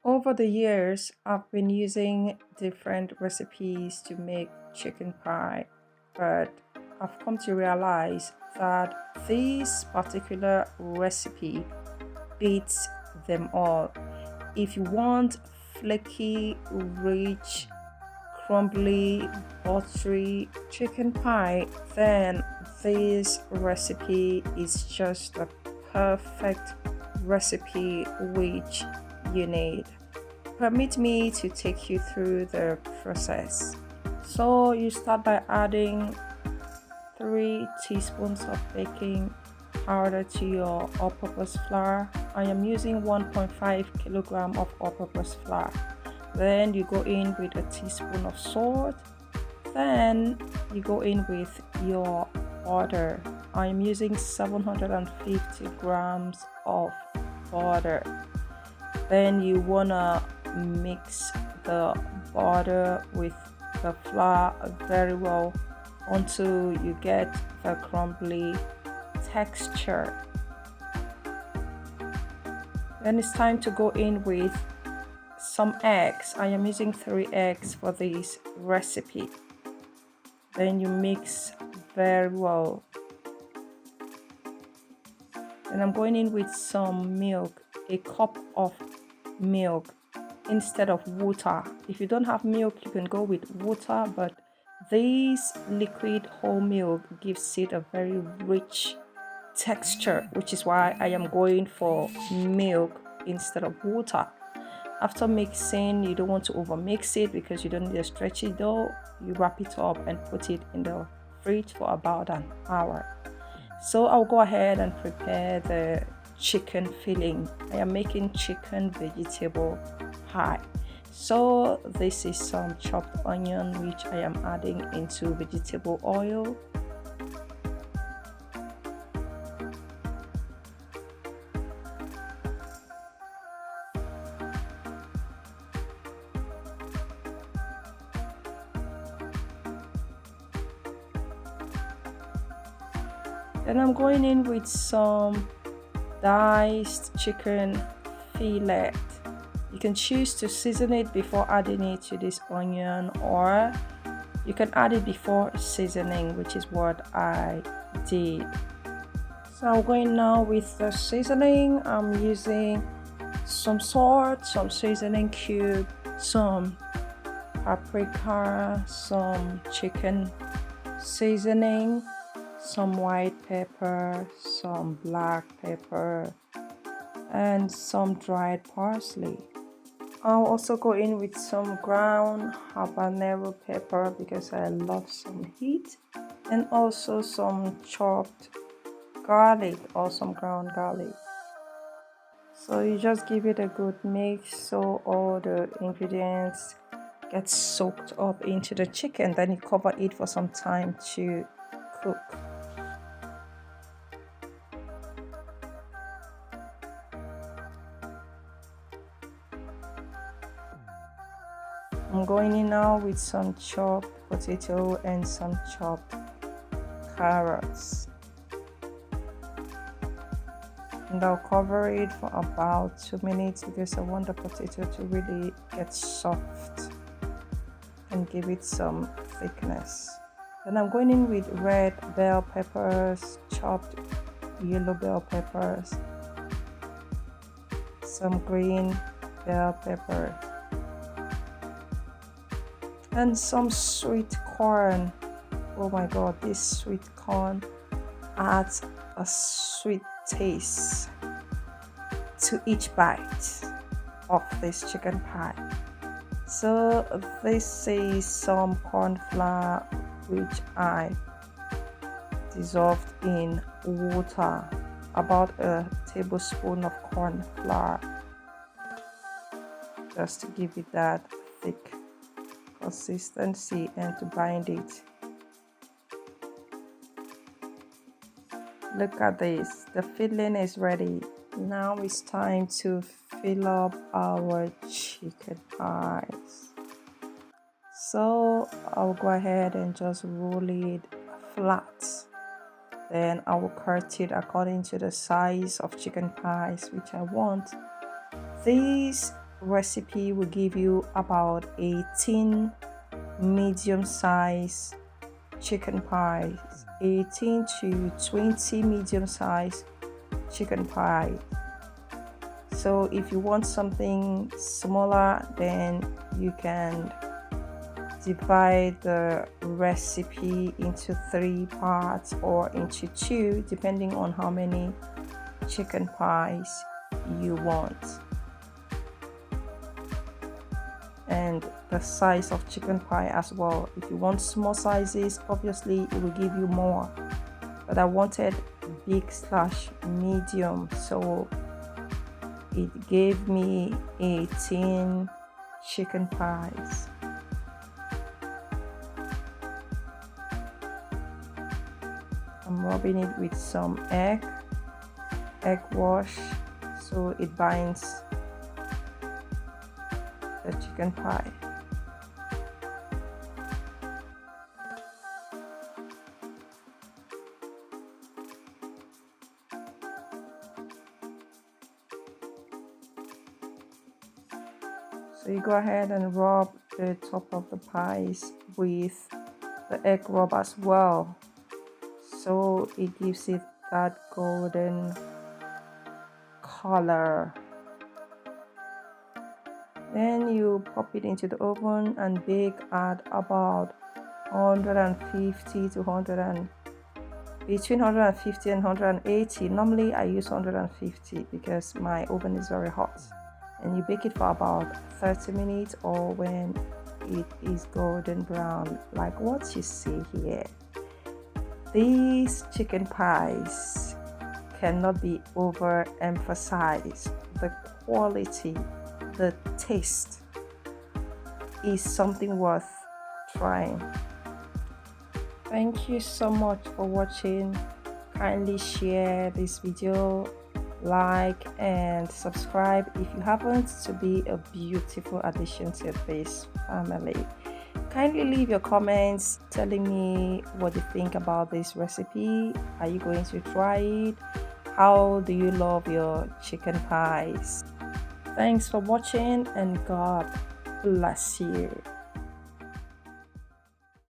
Over the years, I've been using different recipes to make chicken pie, but I've come to realize that this particular recipe beats them all. If you want flaky, rich, crumbly, buttery chicken pie, then this recipe is just the perfect recipe which you need. Permit me to take you through the process. So you start by adding 3 teaspoons of baking powder to your all-purpose flour. I am using 1.5 kilogram of all-purpose flour. Then you go in with a teaspoon of salt. Then you go in with your butter. I am using 750 grams of butter. Then you wanna mix the butter with the flour very well until you get the crumbly texture. Then it's time to go in with some eggs. I am using 3 eggs for this recipe. Then you mix very well. Then I'm going in with some milk, a cup of milk instead of water. If you don't have milk, you can go with water, but this liquid whole milk gives it a very rich texture, which is why I am going for milk instead of water. After mixing, you don't want to over mix it because you don't need a stretchy dough. You wrap it up and put it in the fridge for about an hour. So I'll go ahead and prepare the chicken filling. I am making chicken vegetable pie. So this is some chopped onion which I am adding into vegetable oil. Then I'm going in with some diced chicken fillet. You can choose to season it before adding it to this onion, or you can add it before seasoning, which is what I did. So I'm going now with the seasoning. I'm using some salt, some seasoning cube, some paprika, some chicken seasoning, some white pepper, some black pepper, and some dried parsley. I'll also go in with some ground habanero pepper because I love some heat, and also some chopped garlic or some ground garlic. So you just give it a good mix so all the ingredients get soaked up into the chicken. Then you cover it for some time to cook. I'm going in now with some chopped potato and some chopped carrots. And I'll cover it for about 2 minutes because I want the potato to really get soft and give it some thickness. Then I'm going in with red bell peppers, chopped yellow bell peppers, some green bell pepper, and some sweet corn. Oh my god, this sweet corn adds a sweet taste to each bite of this chicken pie. So this is some corn flour which I dissolved in water, about a tablespoon of corn flour, just to give it that thick consistency and to bind it. Look at this, the filling is ready. Now it's time to fill up our chicken pies. So I'll go ahead and just roll it flat. Then I will cut it according to the size of chicken pies which I want. This recipe will give you about 18 medium-sized chicken pies, 18 to 20 medium-sized chicken pie. So if you want something smaller, then you can divide the recipe into 3 parts or into 2, depending on how many chicken pies you want and the size of chicken pie as well. If you want small sizes, obviously it will give you more, but I wanted big/medium, so it gave me 18 chicken pies. I'm rubbing it with some egg wash so it binds the chicken pie. So you go ahead and rub the top of the pies with the egg rub as well, so it gives it that golden color. Then you pop it into the oven and bake at about 150 to between 150 and 180. Normally I use 150 because my oven is very hot. And you bake it for about 30 minutes or when it is golden brown, like what you see here. These chicken pies cannot be overemphasized. The quality, the taste is something worth trying. Thank you so much for watching. Kindly share this video, like and subscribe if you happen to be a beautiful addition to this family. Kindly leave your comments telling me what you think about this recipe. Are you going to try it? How do you love your chicken pies? Thanks for watching and God bless you.